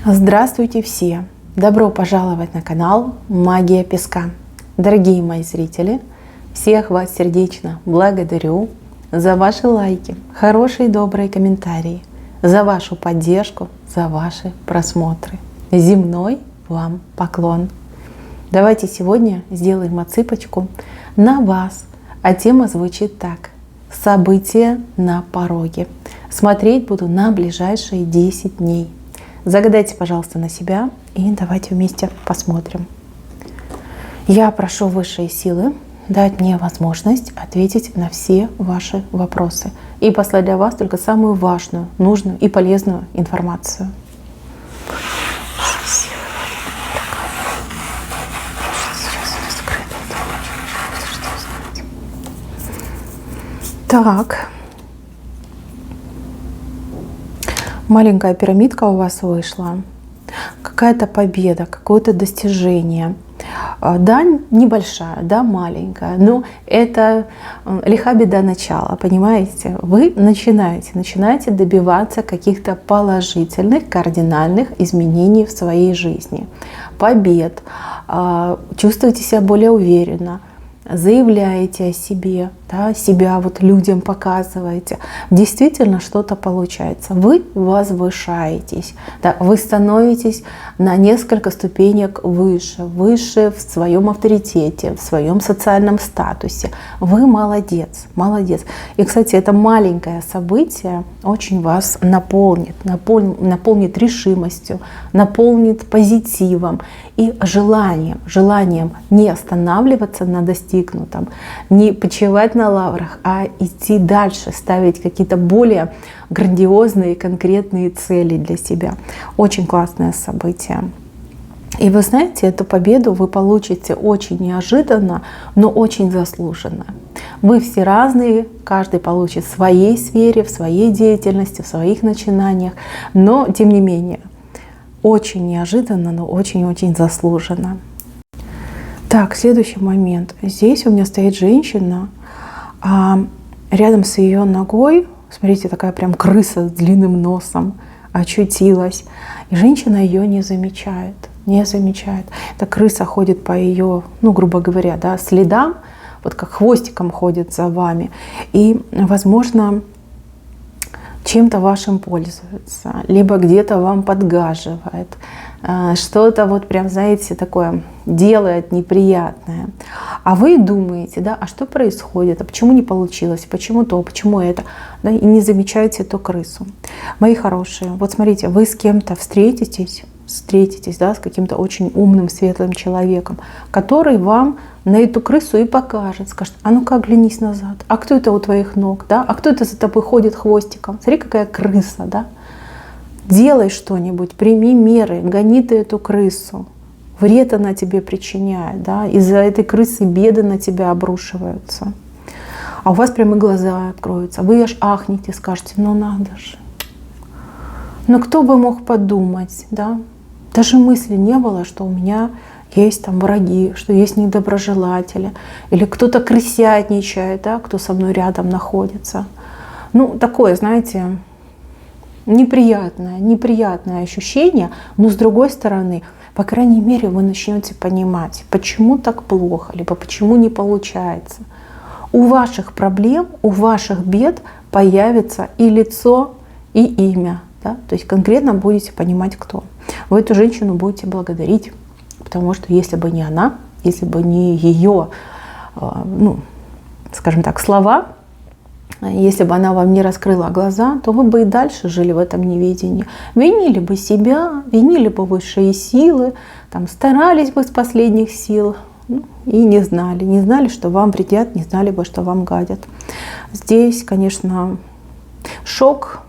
Здравствуйте все! Добро пожаловать на канал Магия Песка. Дорогие мои зрители, всех вас сердечно благодарю за ваши лайки, хорошие и добрые комментарии, за вашу поддержку, за ваши просмотры. Земной вам поклон! Давайте сегодня сделаем отсыпочку на вас, а тема звучит так: события на пороге. Смотреть буду на ближайшие 10 дней. Загадайте, пожалуйста, на себя и давайте вместе посмотрим. Я прошу высшие силы дать мне возможность ответить на все ваши вопросы и послать для вас только самую важную, нужную и полезную информацию. Так. Маленькая пирамидка у вас вышла. Какая-то победа, какое-то достижение. Да, небольшая, да, маленькая, но это лиха беда начала, понимаете? Вы начинаете добиваться каких-то положительных, кардинальных изменений в своей жизни. Побед, чувствуете себя более уверенно, заявляете о себе, да, себя вот людям показываете, действительно что-то получается, вы возвышаетесь, да, вы становитесь на несколько ступенек выше в своем авторитете, в своем социальном статусе. Вы молодец, молодец. И, кстати, это маленькое событие очень вас наполнит решимостью, наполнит позитивом и желанием не останавливаться на достигнутом, не почивать на лаврах, а идти дальше, ставить какие-то более грандиозные, конкретные цели для себя. Очень классное событие. И вы знаете, эту победу вы получите очень неожиданно, но очень заслуженно. Вы все разные, каждый получит в своей сфере, в своей деятельности, в своих начинаниях, но тем не менее, очень неожиданно, но очень-очень заслуженно. Так, следующий момент. Здесь у меня стоит женщина, а рядом с ее ногой, смотрите, такая прям крыса с длинным носом очутилась. И женщина ее не замечает. Эта крыса ходит по ее, грубо говоря, да, следам, вот как хвостиком ходит за вами. И, возможно, чем-то вашим пользуется, либо где-то вам подгаживает, что-то вот прям, знаете, такое делает неприятное. А вы думаете, да, а что происходит, а почему не получилось, почему то, почему это, да, и не замечаете эту крысу. Мои хорошие, вот смотрите, вы с кем-то встретитесь, да, с каким-то очень умным, светлым человеком, который вам на эту крысу и покажет, скажет: а ну-ка оглянись назад, а кто это у твоих ног, да, а кто это за тобой ходит хвостиком, смотри, какая крыса, да, делай что-нибудь, прими меры, гони ты эту крысу, вред она тебе причиняет, да, из-за этой крысы беды на тебя обрушиваются, а у вас прямо глаза откроются, вы аж ахнете, скажете: ну надо же, но кто бы мог подумать, да, даже мысли не было, что у меня есть там враги, что есть недоброжелатели, или кто-то крысятничает, да, кто со мной рядом находится. Такое, знаете, неприятное ощущение, но с другой стороны, по крайней мере, вы начнете понимать, почему так плохо, либо почему не получается. У ваших проблем, у ваших бед появится и лицо, и имя. Да? То есть конкретно будете понимать, кто. Вы эту женщину будете благодарить, потому что если бы не она, если бы не ее, скажем так, слова, если бы она вам не раскрыла глаза, то вы бы и дальше жили в этом неведении. Винили бы себя, винили бы высшие силы, там, старались бы с последних сил и не знали, что вам вредят, не знали бы, что вам гадят. Здесь, конечно, шок.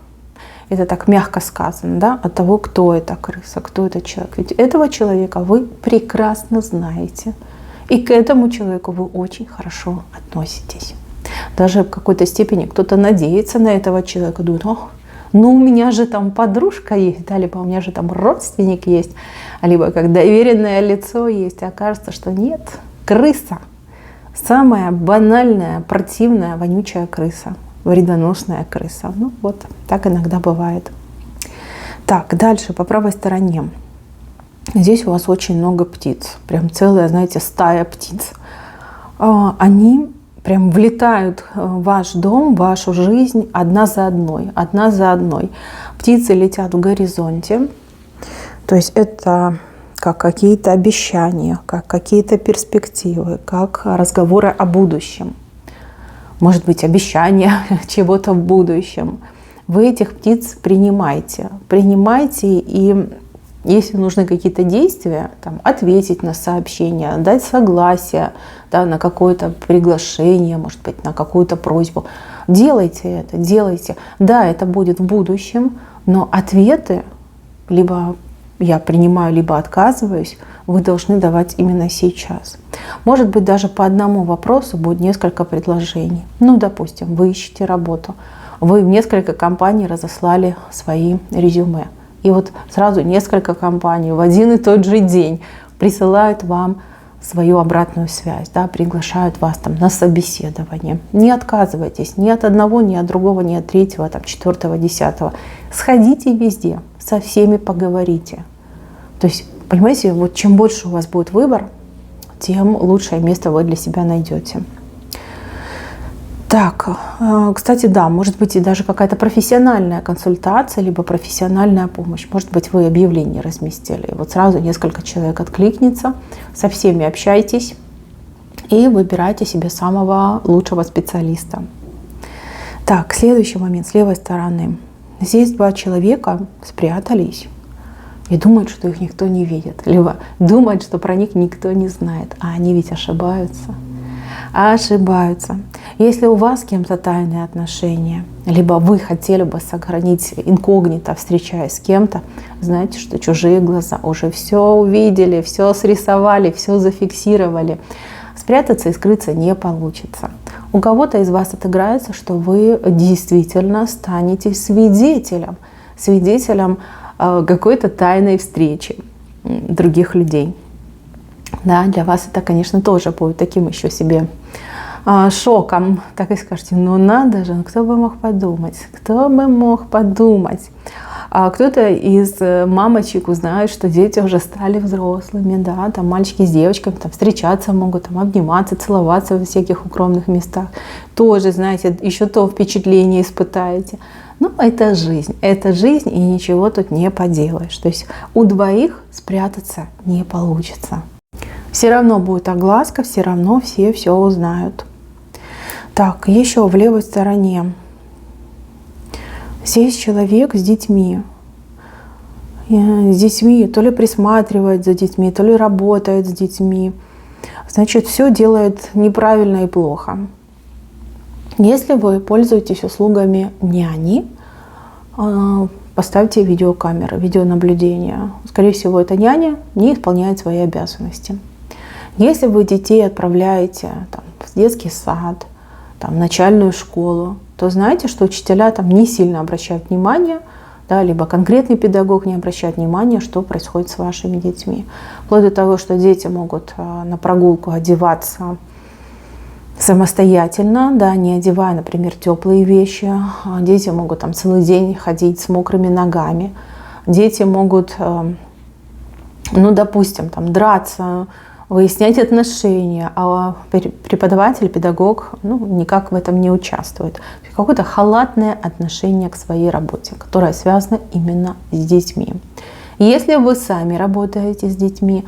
Это так мягко сказано, да, от того, кто эта крыса, кто этот человек. Ведь этого человека вы прекрасно знаете. И к этому человеку вы очень хорошо относитесь. Даже в какой-то степени кто-то надеется на этого человека. Думает: у меня же там подружка есть, да, либо у меня же там родственник есть, либо как доверенное лицо есть. И окажется, что нет, крыса. Самая банальная, противная, вонючая крыса. Вредоносная крыса. Вот так иногда бывает. Так, дальше по правой стороне. Здесь у вас очень много птиц. Прям целая, знаете, стая птиц. Они прям влетают в ваш дом, в вашу жизнь одна за одной, одна за одной. Птицы летят в горизонте. То есть это как какие-то обещания, как какие-то перспективы, как разговоры о будущем. Может быть, обещания чего-то в будущем. Вы этих птиц принимайте. Принимайте, и если нужны какие-то действия, там, ответить на сообщение, дать согласие, да, на какое-то приглашение, может быть, на какую-то просьбу, делайте это, делайте. Да, это будет в будущем, но ответы либо я принимаю, либо отказываюсь, вы должны давать именно сейчас. Может быть, даже по одному вопросу будет несколько предложений. Ну, допустим, вы ищете работу, вы в несколько компаний разослали свои резюме. И вот сразу несколько компаний в один и тот же день присылают вам свою обратную связь, да, приглашают вас там на собеседование. Не отказывайтесь ни от одного, ни от другого, ни от третьего, там, четвертого, десятого. Сходите везде, со всеми поговорите. То есть, понимаете, вот чем больше у вас будет выбор, тем лучшее место вы для себя найдете. Так, кстати, да, может быть и даже какая-то профессиональная консультация, либо профессиональная помощь. Может быть, вы объявление разместили, и вот сразу несколько человек откликнется, со всеми общайтесь и выбирайте себе самого лучшего специалиста. Так, следующий момент с левой стороны. Здесь два человека спрятались и думают, что их никто не видит, либо думают, что про них никто не знает, а они ведь ошибаются. Ошибаются. Если у вас с кем-то тайные отношения, либо вы хотели бы сохранить инкогнито, встречаясь с кем-то, знаете, что чужие глаза уже все увидели, все срисовали, все зафиксировали. Спрятаться и скрыться не получится. У кого-то из вас отыграется, что вы действительно станете свидетелем какой-то тайной встречи других людей. Да, для вас это, конечно, тоже будет таким еще себе шоком. Так и скажете, ну надо же, кто бы мог подумать, кто бы мог подумать. Кто-то из мамочек узнает, что дети уже стали взрослыми, да, там мальчики с девочками там, встречаться могут, там, обниматься, целоваться во всяких укромных местах. Тоже, знаете, еще то впечатление испытаете. Ну, это жизнь, и ничего тут не поделаешь. То есть у двоих спрятаться не получится. Все равно будет огласка, все равно все узнают. Так, еще в левой стороне. Здесь человек с детьми. С детьми то ли присматривает за детьми, то ли работает с детьми. Значит, все делает неправильно и плохо. Если вы пользуетесь услугами няни, поставьте видеокамеры, видеонаблюдение. Скорее всего, эта няня не исполняет свои обязанности. Если вы детей отправляете там, в детский сад, там, в начальную школу, то знаете, что учителя там не сильно обращают внимание, да, либо конкретный педагог не обращает внимания, что происходит с вашими детьми. Вплоть до того, что дети могут на прогулку одеваться самостоятельно, да, не одевая, например, теплые вещи. Дети могут там целый день ходить с мокрыми ногами. Дети могут, ну, допустим, там, драться, выяснять отношения, а преподаватель, педагог, ну, никак в этом не участвует. Какое-то халатное отношение к своей работе, которое связано именно с детьми. Если вы сами работаете с детьми,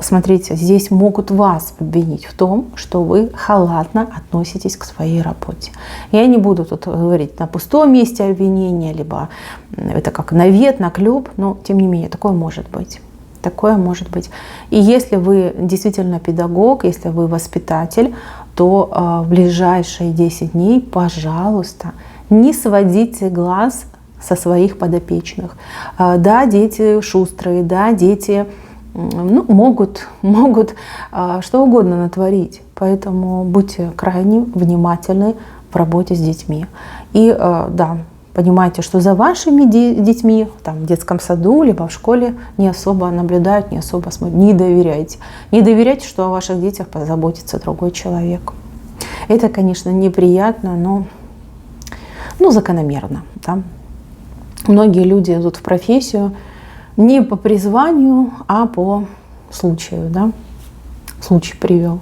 смотрите, здесь могут вас обвинить в том, что вы халатно относитесь к своей работе. Я не буду тут говорить на пустом месте обвинения, либо это как навет, наклеп, но тем не менее такое может быть. Такое может быть. И если вы действительно педагог, если вы воспитатель, то в ближайшие 10 дней, пожалуйста, не сводите глаз со своих подопечных. Да, дети шустрые, да, дети могут что угодно натворить. Поэтому будьте крайне внимательны в работе с детьми. И да, понимаете, что за вашими детьми там, в детском саду либо в школе не особо наблюдают, не особо смотрят. Не доверяйте. Не доверяйте, что о ваших детях позаботится другой человек. Это, конечно, неприятно, но закономерно. Да? Многие люди идут в профессию не по призванию, а по случаю, да? Случай привел.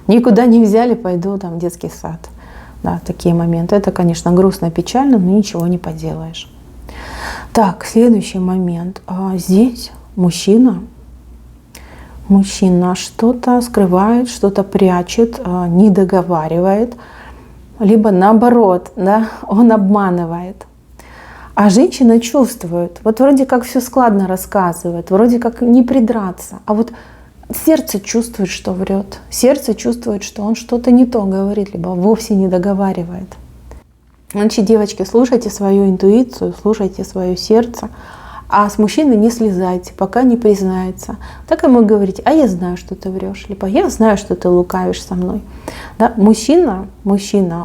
Никуда не взяли, пойду там в детский сад. Да, такие моменты. Это, конечно, грустно, печально, но ничего не поделаешь. Так, следующий момент. Здесь мужчина что-то скрывает, что-то прячет, не договаривает, либо наоборот, да, он обманывает. А женщина чувствует, вот вроде как все складно рассказывает, вроде как не придраться, а вот сердце чувствует, что врет, сердце чувствует, что он что-то не то говорит, либо вовсе не договаривает. Значит, девочки, слушайте свою интуицию, слушайте свое сердце, а с мужчиной не слезайте, пока не признается. Так ему говорите: а я знаю, что ты врешь, либо я знаю, что ты лукавишь со мной. Да? Мужчина,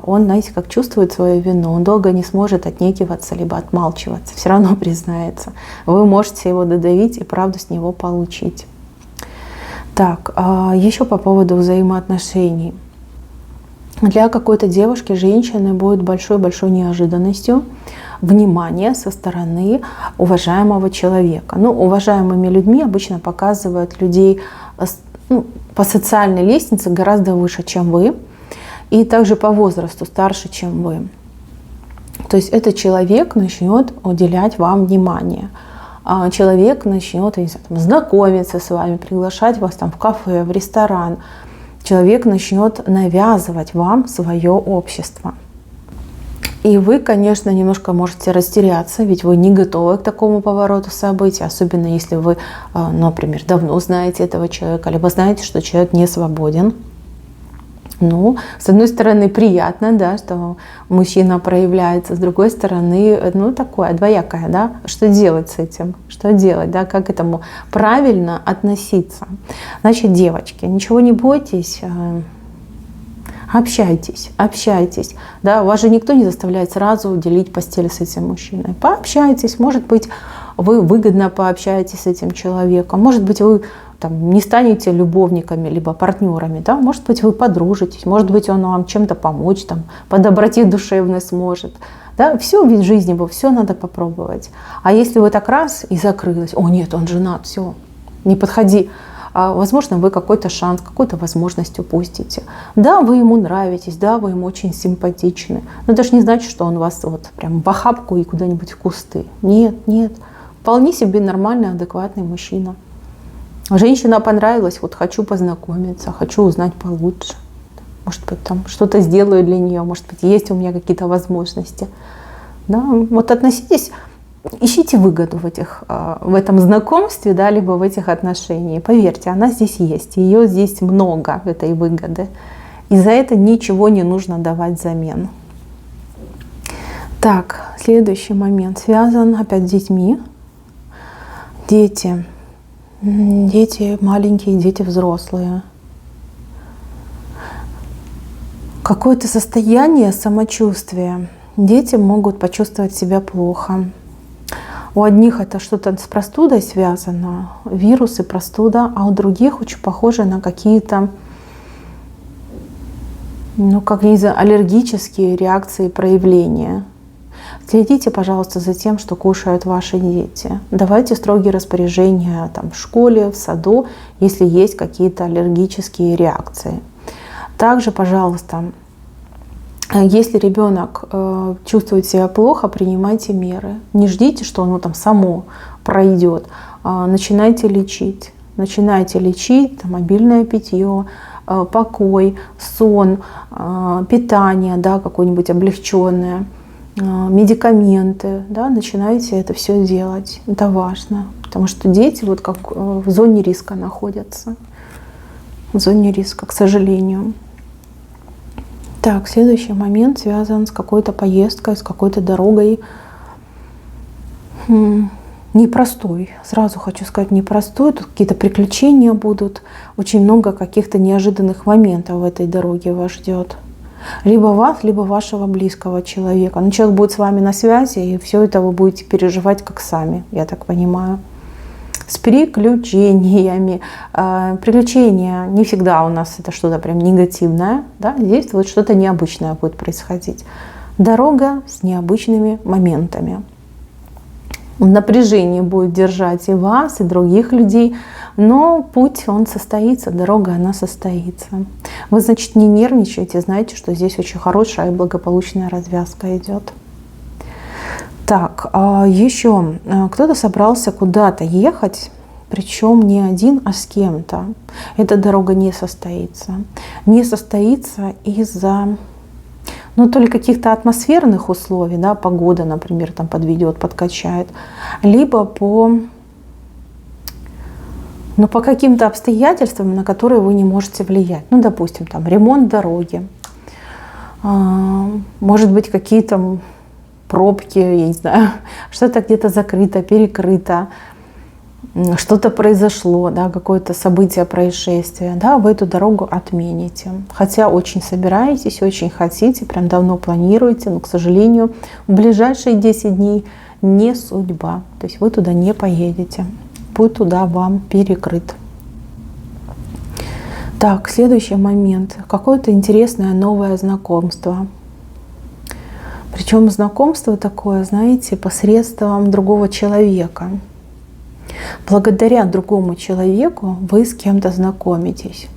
он, знаете, как чувствует свою вину, он долго не сможет отнекиваться, либо отмалчиваться, все равно признается. Вы можете его додавить и правду с него получить. Так, еще по поводу взаимоотношений. Для какой-то девушки, женщины будет большой-большой неожиданностью внимание со стороны уважаемого человека. Ну, уважаемыми людьми обычно показывают людей по социальной лестнице гораздо выше, чем вы, и также по возрасту старше, чем вы. То есть этот человек начнет уделять вам внимание. Человек начнет, не знаю, там, знакомиться с вами, приглашать вас там в кафе, в ресторан. Человек начнет навязывать вам свое общество. И вы, конечно, немножко можете растеряться, ведь вы не готовы к такому повороту событий, особенно если вы, например, давно знаете этого человека, либо знаете, что человек не свободен. Ну, с одной стороны, приятно, да, что мужчина проявляется, с другой стороны, ну, такое двоякое, да, что делать с этим, что делать, да, как к этому правильно относиться. Значит, девочки, ничего не бойтесь, общайтесь, да, вас же никто не заставляет сразу делить постель с этим мужчиной. Пообщайтесь, может быть, вы выгодно пообщаетесь с этим человеком, может быть, вы там не станете любовниками либо партнерами, да, может быть, вы подружитесь, может быть, он вам чем-то помочь, там, по доброте душевной сможет. Да, все ведь в жизни, все надо попробовать. А если вы так раз и закрылась: о нет, он женат, все, не подходи. Возможно, вы какой-то шанс, какую-то возможность упустите. Да, вы ему нравитесь, да, вы ему очень симпатичны, но это же не значит, что он вас вот прям в охапку и куда-нибудь в кусты. Нет, вполне себе нормальный, адекватный мужчина. Женщина понравилась, вот хочу познакомиться, хочу узнать получше. Может быть, там что-то сделаю для нее, может быть, есть у меня какие-то возможности. Да, вот относитесь, ищите выгоду в этом знакомстве, да, либо в этих отношениях. Поверьте, она здесь есть, ее здесь много, этой выгоды. И за это ничего не нужно давать взамен. Так, следующий момент связан опять с детьми. Дети маленькие, дети взрослые. Какое-то состояние самочувствия. Дети могут почувствовать себя плохо. У одних это что-то с простудой связано, вирус и простуда, а у других очень похоже на какие-то, как не знаю, аллергические реакции, проявления. Следите, пожалуйста, за тем, что кушают ваши дети. Давайте строгие распоряжения там, в школе, в саду, если есть какие-то аллергические реакции. Также, пожалуйста, если ребенок чувствует себя плохо, принимайте меры. Не ждите, что оно там само пройдет. Начинайте лечить. Там, обильное питье, покой, сон, питание, да, какое-нибудь облегченное. Медикаменты, да, начинайте это все делать. Это важно, потому что дети вот как в зоне риска находятся. В зоне риска, к сожалению. Так, следующий момент связан с какой-то поездкой, с какой-то дорогой. Непростой. Сразу хочу сказать, непростой. Тут какие-то приключения будут. Очень много каких-то неожиданных моментов в этой дороге вас ждет. Либо вас, либо вашего близкого человека. Но человек будет с вами на связи, и все это вы будете переживать как сами, я так понимаю. С приключениями. Приключения не всегда у нас это что-то прям негативное. Да? Здесь вот что-то необычное будет происходить. Дорога с необычными моментами. в напряжении будет держать и вас, и других людей, но путь, он состоится, дорога, она состоится. Вы, значит, не нервничаете, знаете, что здесь очень хорошая и благополучная развязка идет. Так, еще кто-то собрался куда-то ехать, причем не один, а с кем-то. Эта дорога не состоится. Не состоится из-за то ли каких-то атмосферных условий, да, погода, например, там подведет, подкачает, либо по каким-то обстоятельствам, на которые вы не можете влиять. Допустим, там ремонт дороги, может быть, какие-то пробки, я не знаю, что-то где-то закрыто, перекрыто, что-то произошло, да, какое-то событие, происшествие, да, вы эту дорогу отмените. Хотя очень собираетесь, очень хотите, прям давно планируете, но, к сожалению, в ближайшие 10 дней не судьба. То есть вы туда не поедете. Путь туда вам перекрыт. Так, следующий момент. Какое-то интересное новое знакомство. Причем знакомство такое, знаете, посредством другого человека. Благодаря другому человеку вы с кем-то знакомитесь.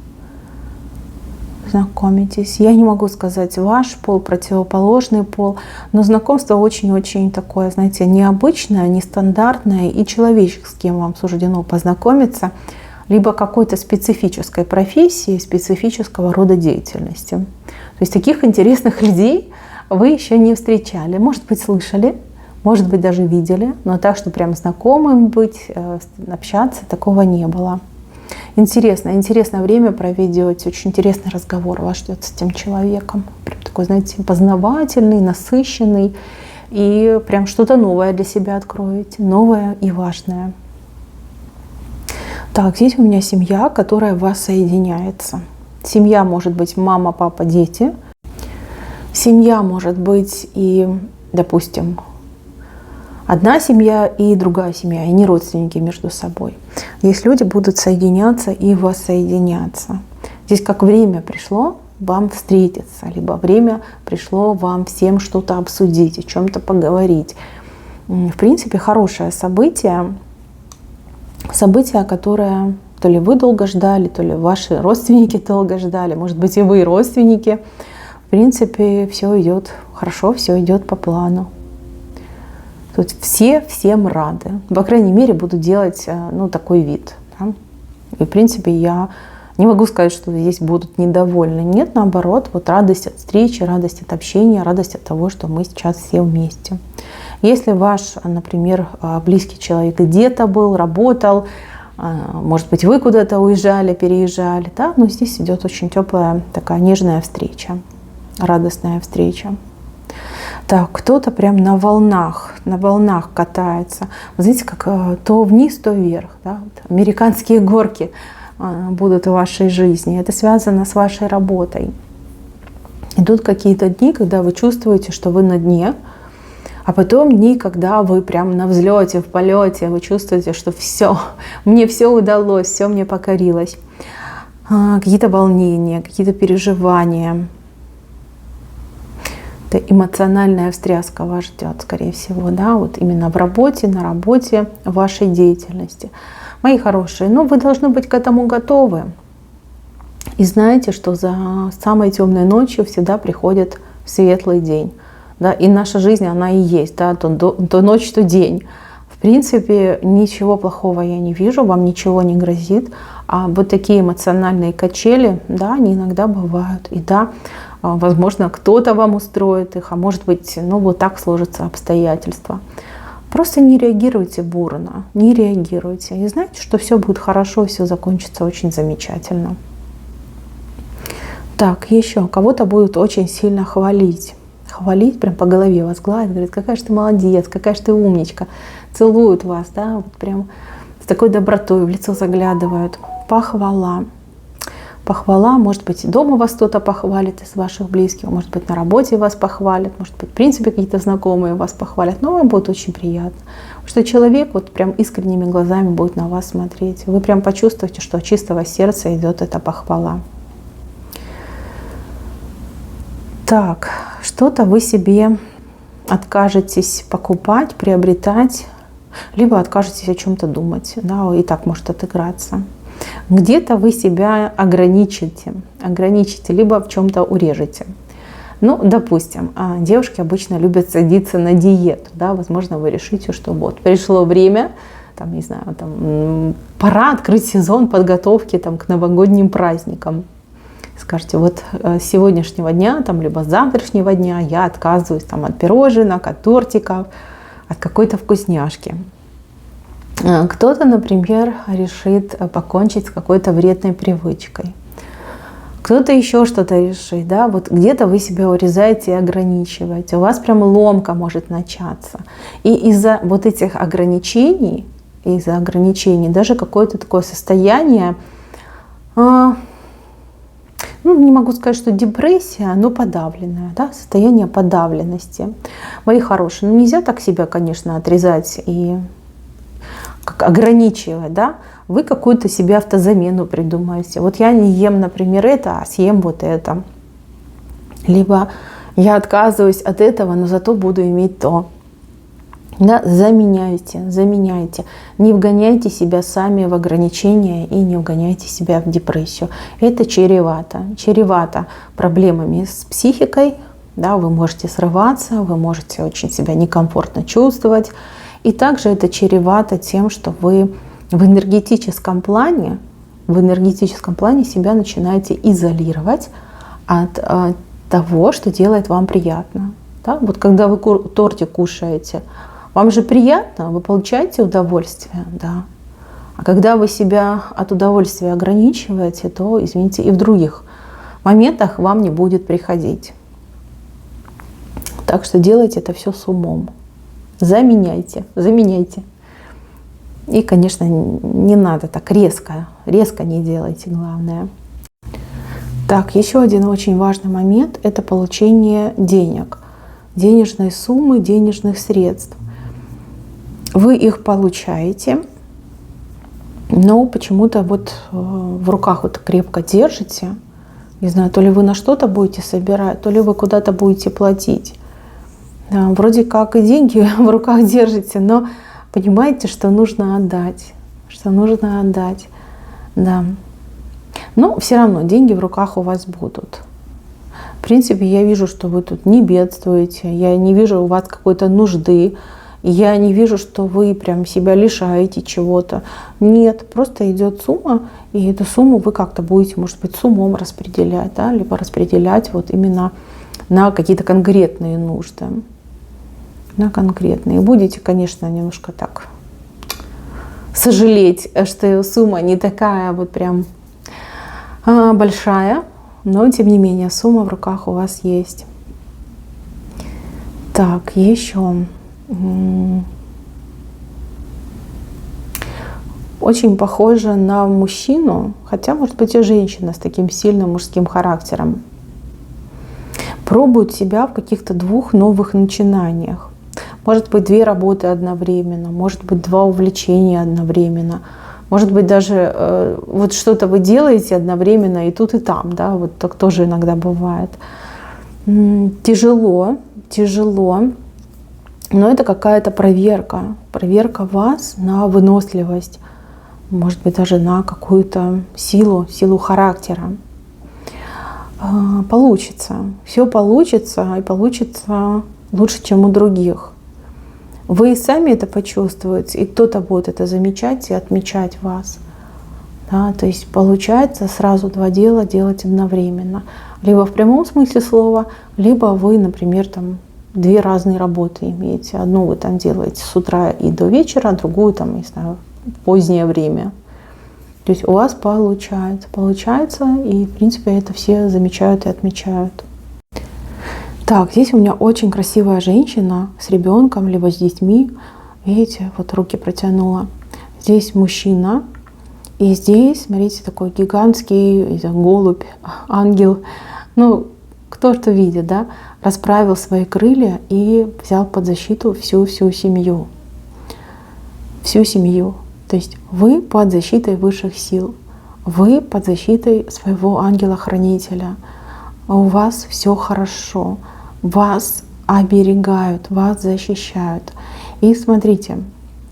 Я не могу сказать ваш пол, противоположный пол, но знакомство очень-очень такое, знаете, необычное, нестандартное и человеческое, с кем вам суждено познакомиться, либо какой-то специфической профессии, специфического рода деятельности. То есть таких интересных людей вы еще не встречали. Может быть, слышали, может быть, даже видели, но так, что прям знакомым быть, общаться, такого не было. Интересное время проведете, очень интересный разговор вас ждет с этим человеком. Прям такой, знаете, познавательный, насыщенный. И прям что-то новое для себя откроете, новое и важное. Так, здесь у меня семья, которая вас соединяется. Семья может быть мама, папа, дети. Семья может быть и, допустим, одна семья и другая семья, и не родственники между собой. Здесь люди будут соединяться и воссоединяться. Здесь как время пришло вам встретиться, либо время пришло вам всем что-то обсудить, о чем-то поговорить. В принципе, хорошее событие, которое то ли вы долго ждали, то ли ваши родственники долго ждали, может быть, и вы родственники. В принципе, все идет хорошо, все идет по плану. Тут все всем рады. По крайней мере, буду делать такой вид. Да? И, в принципе, я не могу сказать, что здесь будут недовольны. Нет, наоборот, вот радость от встречи, радость от общения, радость от того, что мы сейчас все вместе. Если ваш, например, близкий человек где-то был, работал, может быть, вы куда-то уезжали, переезжали, да? Но здесь идет очень теплая, такая нежная встреча, радостная встреча. Так, кто-то прям на волнах катается. Вы знаете, как то вниз, то вверх. Да? Вот американские горки будут в вашей жизни. Это связано с вашей работой. Идут какие-то дни, когда вы чувствуете, что вы на дне, а потом дни, когда вы прям на взлете, в полете, вы чувствуете, что все, мне все удалось, все мне покорилось. Какие-то волнения, какие-то переживания. Это эмоциональная встряска вас ждет, скорее всего, да, вот именно в работе, на работе, в вашей деятельности. Мои хорошие, вы должны быть к этому готовы. И знаете, что за самой темной ночью всегда приходит светлый день. Да, и наша жизнь, она и есть, да, то ночь, то день. В принципе, ничего плохого я не вижу, вам ничего не грозит. А вот такие эмоциональные качели, да, они иногда бывают. И да, возможно, кто-то вам устроит их, а может быть, вот так сложатся обстоятельства. Просто не реагируйте бурно, не реагируйте. И знаете, что все будет хорошо, все закончится очень замечательно. Так, еще кого-то будут очень сильно хвалить. Хвалить, прям по голове вас гладят, говорят, какая же ты молодец, какая же ты умничка. Целуют вас, да, вот прям с такой добротой в лицо заглядывают. Похвала. Похвала, может быть, дома вас кто-то похвалит из ваших близких, может быть, на работе вас похвалят, может быть, в принципе, какие-то знакомые вас похвалят, но вам будет очень приятно. Потому что человек вот прям искренними глазами будет на вас смотреть. Вы прям почувствуете, что от чистого сердца идет эта похвала. Так, что-то вы себе откажетесь покупать, приобретать. либо откажетесь о чем-то думать, да, и так может отыграться. Где-то вы себя ограничите, либо в чем-то урежете. Ну, допустим, девушки обычно любят садиться на диету, да, возможно, вы решите, что вот пришло время, там, не знаю, там, пора открыть сезон подготовки там, к новогодним праздникам. Скажете, вот с сегодняшнего дня, там, либо с завтрашнего дня я отказываюсь там, от пироженок, от тортиков, от какой-то вкусняшки. Кто-то, например, решит покончить с какой-то вредной привычкой. Кто-то еще что-то решит, да, вот где-то вы себя урезаете и ограничиваете, у вас прям ломка может начаться. И из-за вот этих ограничений, даже какое-то такое состояние, ну, не могу сказать, что депрессия, но подавленная, да, состояние подавленности. Мои хорошие, ну нельзя так себя, конечно, отрезать и как ограничивать, да. Вы какую-то себе автозамену придумаете. Вот я не ем, например, это, а съем вот это. Либо я отказываюсь от этого, но зато буду иметь то. Да, заменяйте. Не вгоняйте себя сами в ограничения и не вгоняйте себя в депрессию. Это чревато проблемами с психикой. Да, вы можете срываться, вы можете очень себя некомфортно чувствовать. И также это чревато тем, что вы в энергетическом плане себя начинаете изолировать от того, что делает вам приятно. Да? Вот когда вы тортик кушаете, вам же приятно, вы получаете удовольствие, да. А когда вы себя от удовольствия ограничиваете, то, извините, и в других моментах вам не будет приходить. Так что делайте это все с умом. Заменяйте. И, конечно, не надо так резко не делайте, главное. Так, еще один очень важный момент – это получение денег, денежной суммы, денежных средств. Вы их получаете, но почему-то вот в руках вот крепко держите. Не знаю, то ли вы на что-то будете собирать, то ли вы куда-то будете платить. Да, вроде как и деньги в руках держите, но понимаете, что нужно отдать. Да. Но все равно деньги в руках у вас будут. В принципе, я вижу, что вы тут не бедствуете, я не вижу у вас какой-то нужды, я не вижу, что вы прям себя лишаете чего-то. Нет, просто идет сумма, и эту сумму вы как-то будете, может быть, с умом распределять, да, либо распределять вот именно на какие-то конкретные нужды. На конкретные. Будете, конечно, немножко так сожалеть, что сумма не такая вот прям большая, но тем не менее сумма в руках у вас есть. Так, еще очень похоже на мужчину, хотя может быть и женщина с таким сильным мужским характером. Пробует себя в каких-то 2 новых начинаниях. Может быть 2 работы одновременно, может быть 2 увлечения одновременно, может быть даже вот что-то вы делаете одновременно и тут, и там, да, вот так тоже иногда бывает. Тяжело, но это какая-то проверка вас на выносливость, может быть даже на какую-то силу характера. Получится, все получится, и получится лучше, чем у других. Вы сами это почувствуете, и кто-то будет это замечать и отмечать вас. Да, то есть получается сразу 2 дела делать одновременно. Либо в прямом смысле слова, либо вы, например, там 2 разные работы имеете. Одну вы там делаете с утра и до вечера, а другую там, не знаю, в позднее время. То есть у вас получается, и в принципе это все замечают и отмечают. Так, здесь у меня очень красивая женщина с ребенком, либо с детьми. Видите, вот руки протянула. Здесь мужчина. И здесь, смотрите, такой гигантский голубь, ангел. Ну, кто что видит, да? Расправил свои крылья и взял под защиту всю семью. Всю семью. То есть вы под защитой высших сил. Вы под защитой своего ангела-хранителя. У вас все хорошо. Вас оберегают, вас защищают. И смотрите,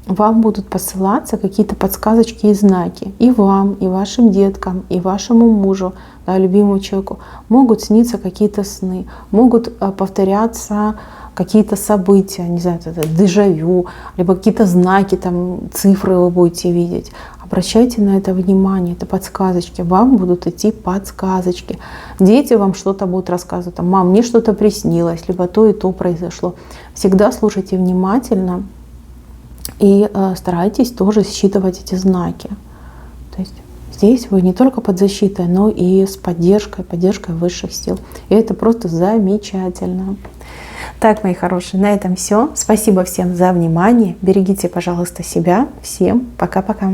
вам будут посылаться какие-то подсказочки и знаки. И вам, и вашим деткам, и вашему мужу, да, любимому человеку могут сниться какие-то сны, могут повторяться какие-то события, не знаю, это дежавю, либо какие-то знаки, там, цифры вы будете видеть. Обращайте на это внимание, это подсказочки. Вам будут идти подсказочки. Дети вам что-то будут рассказывать. Там, мам, мне что-то приснилось, либо то и то произошло. Всегда слушайте внимательно и старайтесь тоже считывать эти знаки. То есть здесь вы не только под защитой, но и с поддержкой высших сил. И это просто замечательно. Так, мои хорошие, на этом все. Спасибо всем за внимание. Берегите, пожалуйста, себя. Всем пока-пока.